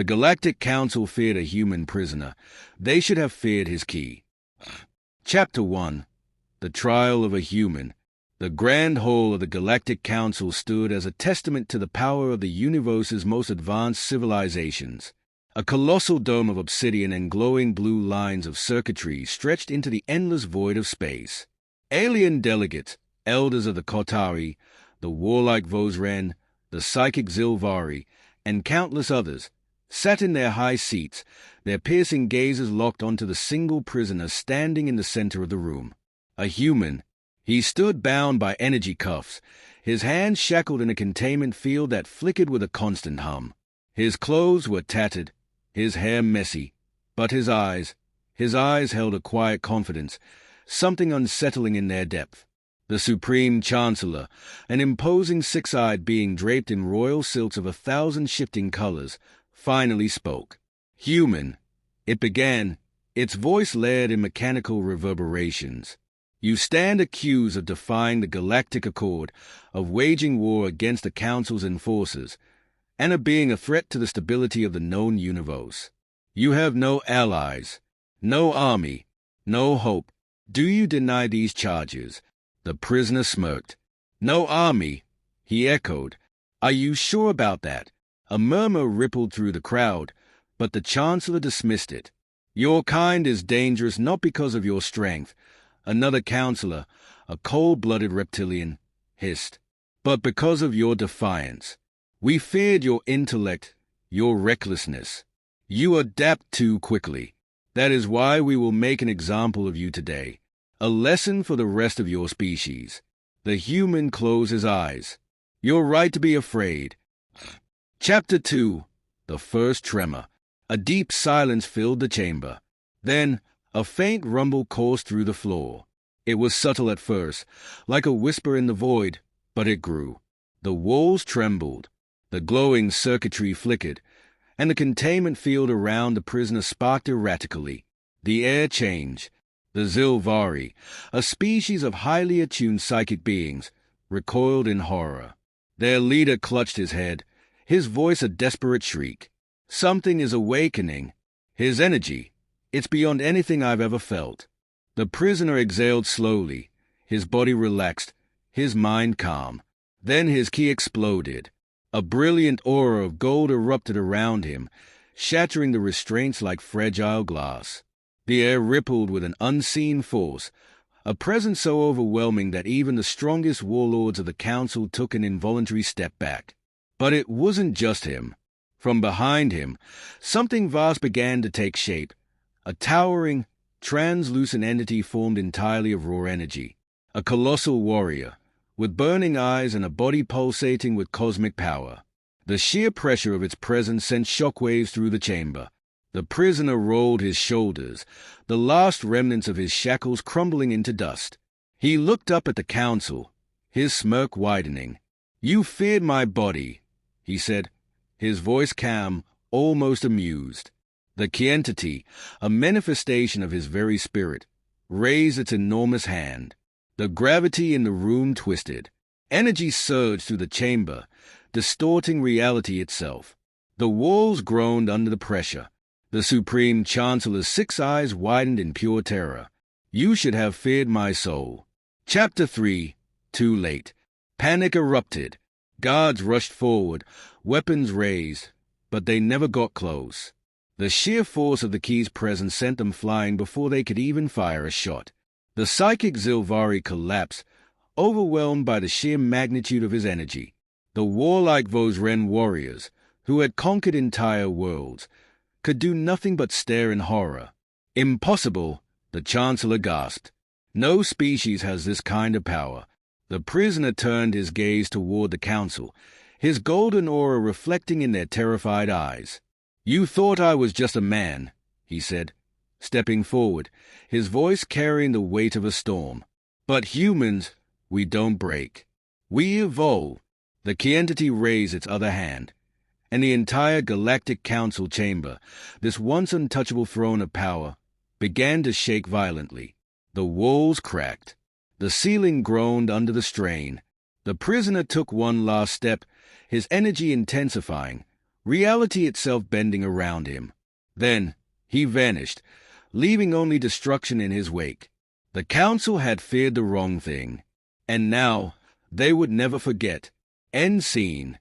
The Galactic Council feared a human prisoner. They should have feared his key. Chapter 1. The Trial of a Human. The Grand Hall of the Galactic Council stood as a testament to the power of the universe's most advanced civilizations. A colossal dome of obsidian and glowing blue lines of circuitry stretched into the endless void of space. Alien delegates, elders of the Kotari, the warlike Vosren, the psychic Zilvari, and countless others, sat in their high seats, their piercing gazes locked onto the single prisoner standing in the center of the room. A human. He stood bound by energy cuffs, his hands shackled in a containment field that flickered with a constant hum. His clothes were tattered, his hair messy, but his eyes held a quiet confidence, something unsettling in their depth. The Supreme Chancellor, an imposing six-eyed being draped in royal silks of 1,000 shifting colors, finally spoke. Human, it began, its voice layered in mechanical reverberations. You stand accused of defying the Galactic Accord, of waging war against the Council's enforcers, and of being a threat to the stability of the known universe. You have no allies, no army, no hope. Do you deny these charges? The prisoner smirked. No army, he echoed. Are you sure about that? A murmur rippled through the crowd, but the Chancellor dismissed it. Your kind is dangerous not because of your strength, another counselor, a cold-blooded reptilian, hissed, but because of your defiance. We feared your intellect, your recklessness. You adapt too quickly. That is why we will make an example of you today. A lesson for the rest of your species. The human closed his eyes. You're right to be afraid. Chapter 2. The First Tremor. A deep silence filled the chamber. Then, a faint rumble coursed through the floor. It was subtle at first, like a whisper in the void, but it grew. The walls trembled. The glowing circuitry flickered, and the containment field around the prisoner sparked erratically. The air changed. The Zilvari, a species of highly attuned psychic beings, recoiled in horror. Their leader clutched his head, his voice a desperate shriek. Something is awakening. His energy, it's beyond anything I've ever felt. The prisoner exhaled slowly, his body relaxed, his mind calm. Then his key exploded. A brilliant aura of gold erupted around him, shattering the restraints like fragile glass. The air rippled with an unseen force, a presence so overwhelming that even the strongest warlords of the Council took an involuntary step back. But it wasn't just him. From behind him, something vast began to take shape. A towering, translucent entity formed entirely of raw energy. A colossal warrior, with burning eyes and a body pulsating with cosmic power. The sheer pressure of its presence sent shockwaves through the chamber. The prisoner rolled his shoulders, the last remnants of his shackles crumbling into dust. He looked up at the Council, his smirk widening. You feared my body, he said, his voice calm, almost amused. The Kientity, a manifestation of his very spirit, raised its enormous hand. The gravity in the room twisted. Energy surged through the chamber, distorting reality itself. The walls groaned under the pressure. The Supreme Chancellor's 6 eyes widened in pure terror. You should have feared my soul. Chapter 3. Too late. Panic erupted. Guards rushed forward, weapons raised, but they never got close. The sheer force of the key's presence sent them flying before they could even fire a shot. The psychic Zilvari collapsed, overwhelmed by the sheer magnitude of his energy. The warlike Vosren warriors, who had conquered entire worlds, could do nothing but stare in horror. Impossible, the Chancellor gasped. No species has this kind of power. The prisoner turned his gaze toward the Council, his golden aura reflecting in their terrified eyes. You thought I was just a man, he said, stepping forward, his voice carrying the weight of a storm. But humans, we don't break. We evolve. The Kientity raised its other hand, and the entire Galactic Council chamber, this once untouchable throne of power, began to shake violently. The walls cracked. The ceiling groaned under the strain. The prisoner took one last step, his energy intensifying, reality itself bending around him. Then he vanished, leaving only destruction in his wake. The council had feared the wrong thing, and now they would never forget. End scene.